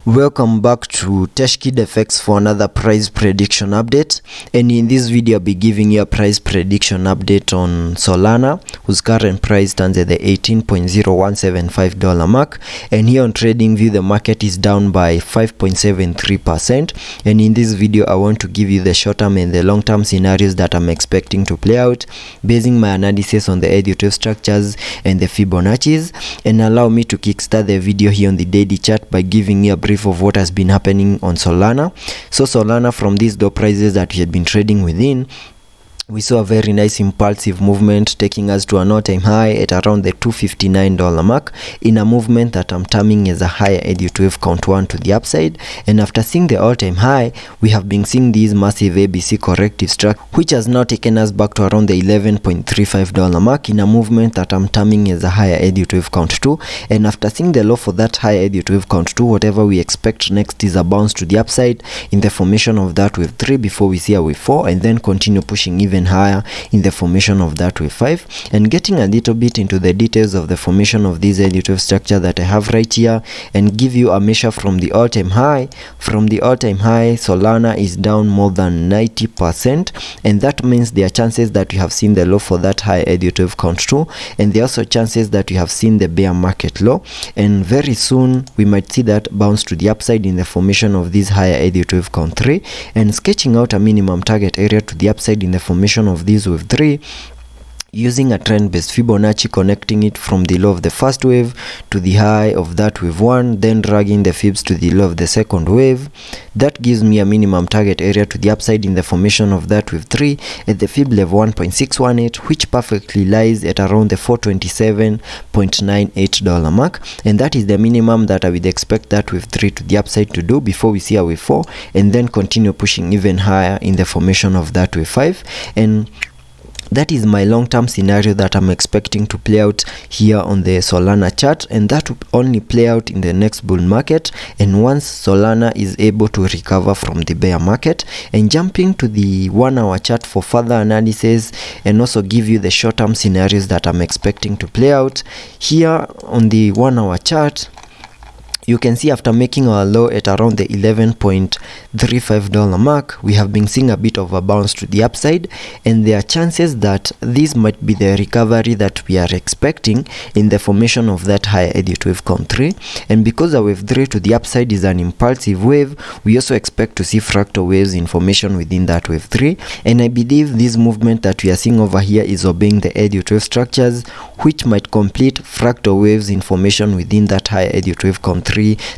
Welcome back to Teshkid FX for another price prediction update, and in this video I'll be giving you a price prediction update on Solana, whose current price stands at the $18.0175 mark, and here on TradingView the market is down by 5.73%. and in this video I want to give you the short-term and the long-term scenarios that I'm expecting to play out, basing my analysis on the EBOOK structures and the Fibonacci's. And allow me to kickstart the video here on the daily chart by giving you a brief of what has been happening on Solana. So Solana, from these low prices that we had been trading within, we saw a very nice impulsive movement taking us to an all-time high at around the $259 mark, in a movement that I'm terming as a higher EBOOK count 1 to the upside. And after seeing the all-time high, we have been seeing these massive ABC corrective structure, which has now taken us back to around the $11.35 mark, in a movement that I'm terming as a higher EBOOK count 2. And after seeing the low for that higher EBOOK count 2, whatever we expect next is a bounce to the upside in the formation of that wave 3 before we see a wave 4, and then continue pushing even higher in the formation of that wave 5. And getting a little bit into the details of the formation of this EBOOK structure that I have right here, and give you a measure from the all-time high. From the all-time high, Solana is down more than 90%, and that means there are chances that we have seen the low for that high EBOOK count 2, and there are also chances that we have seen the bear market low, and very soon we might see that bounce to the upside in the formation of this higher EBOOK count 3, and sketching out a minimum target area to the upside in the formation of this wave 3, using a trend-based Fibonacci, connecting it from the low of the first wave to the high of that wave 1, then dragging the fibs to the low of the second wave. That gives me a minimum target area to the upside in the formation of that wave 3 at the fib level 1.618, which perfectly lies at around the $427.98 mark, and that is the minimum that I would expect that wave 3 to the upside to do before we see a wave 4, and then continue pushing even higher in the formation of that wave 5. And that is my long-term scenario that I'm expecting to play out here on the Solana chart, and that will only play out in the next bull market, and once Solana is able to recover from the bear market. And jumping to the 1-hour chart for further analysis, and also give you the short-term scenarios that I'm expecting to play out. Here on the 1-hour chart, you can see after making our low at around the $11.35 mark, we have been seeing a bit of a bounce to the upside, and there are chances that this might be the recovery that we are expecting in the formation of that higher EBOOK count 3. And because a wave 3 to the upside is an impulsive wave, we also expect to see fractal waves in formation within that wave 3, and I believe this movement that we are seeing over here is obeying the EBOOK structures, which might complete fractal waves in formation within that higher EBOOK count 3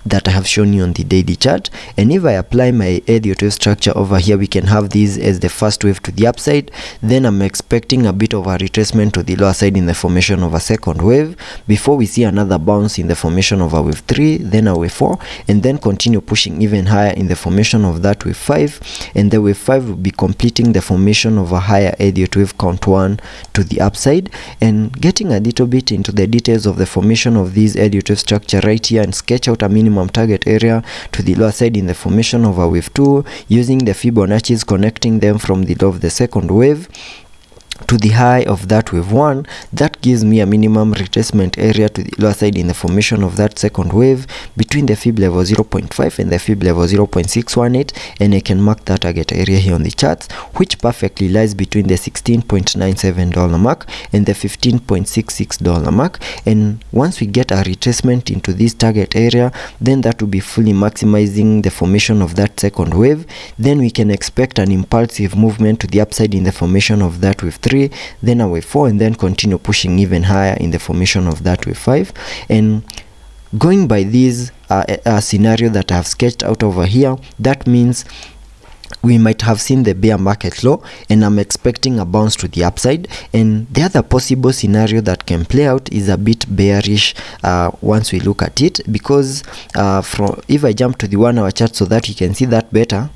that I have shown you on the daily chart. And if I apply my EBOOK structure over here, we can have this as the first wave to the upside. Then I'm expecting a bit of a retracement to the lower side in the formation of a second wave before we see another bounce in the formation of a wave 3, then a wave 4, and then continue pushing even higher in the formation of that wave 5, and the wave 5 will be completing the formation of a higher EBOOK count 1 to the upside. And getting a little bit into the details of the formation of this EBOOK structure right here, and sketch out a minimum target area to the lower side in the formation of a wave 2, using the Fibonacci's, connecting them from the low of the second wave to the high of that wave 1. That gives me a minimum retracement area to the lower side in the formation of that second wave between the fib level 0.5 and the fib level 0.618, and I can mark that target area here on the charts, which perfectly lies between the $16.97 mark and the $15.66 mark. And once we get a retracement into this target area, then that will be fully maximizing the formation of that second wave. Then we can expect an impulsive movement to the upside in the formation of that wave 3, then a wave 4, and then continue pushing even higher in the formation of that wave 5. And going by this scenario that I have sketched out over here, that means we might have seen the bear market low, and I'm expecting a bounce to the upside. And the other possible scenario that can play out is a bit bearish once we look at it, because if I jump to the 1-hour chart so that you can see that better,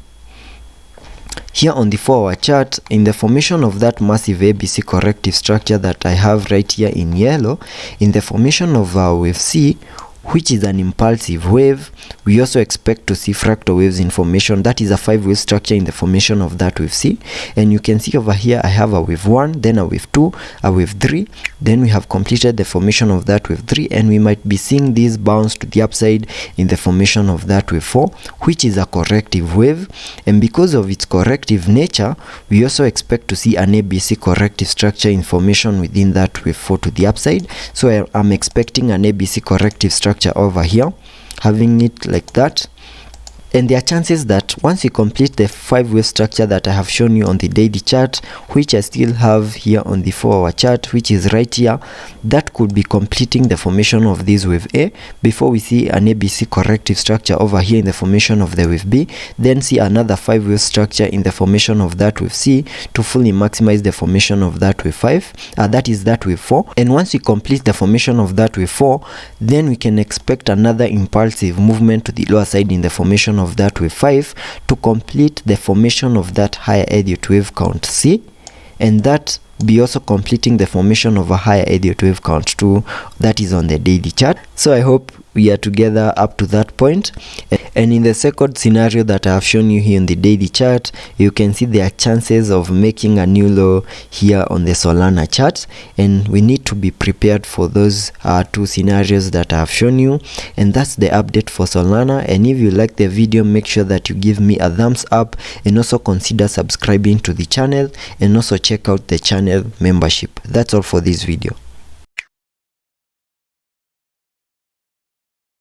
here on the 4-hour chart, in the formation of that massive ABC corrective structure that I have right here in yellow, in the formation of wave C, which is an impulsive wave. We also expect to see fractal waves in formation. That is a 5-wave structure in the formation of that wave C. And you can see over here I have a wave 1, then a wave 2, a wave 3. Then we have completed the formation of that wave 3, and we might be seeing this bounce to the upside in the formation of that wave 4, which is a corrective wave. And because of its corrective nature, we also expect to see an ABC corrective structure in formation within that wave 4 to the upside. So I'm expecting an ABC corrective structure over here, having it like that. And there are chances that once you complete the 5-wave structure that I have shown you on the daily chart, which I still have here on the 4-hour chart, which is right here, that could be completing the formation of this wave A before we see an ABC corrective structure over here in the formation of the wave B, then see another 5-wave structure in the formation of that wave C to fully maximize the formation of that wave 5, that is that wave 4. And once we complete the formation of that wave 4, then we can expect another impulsive movement to the lower side in the formation of that wave 5 to complete the formation of that higher Elliott wave count C, and that be also completing the formation of a higher Elliott wave count 2 that is on the daily chart. So I hope we are together up to that point. And in the second scenario that I have shown you here in the daily chart, you can see there are chances of making a new low here on the Solana chart, and we need to be prepared for those two scenarios that I have shown you. And that's the update for Solana. And if you like the video, make sure that you give me a thumbs up, and also consider subscribing to the channel, and also check out the channel membership. That's all for this video.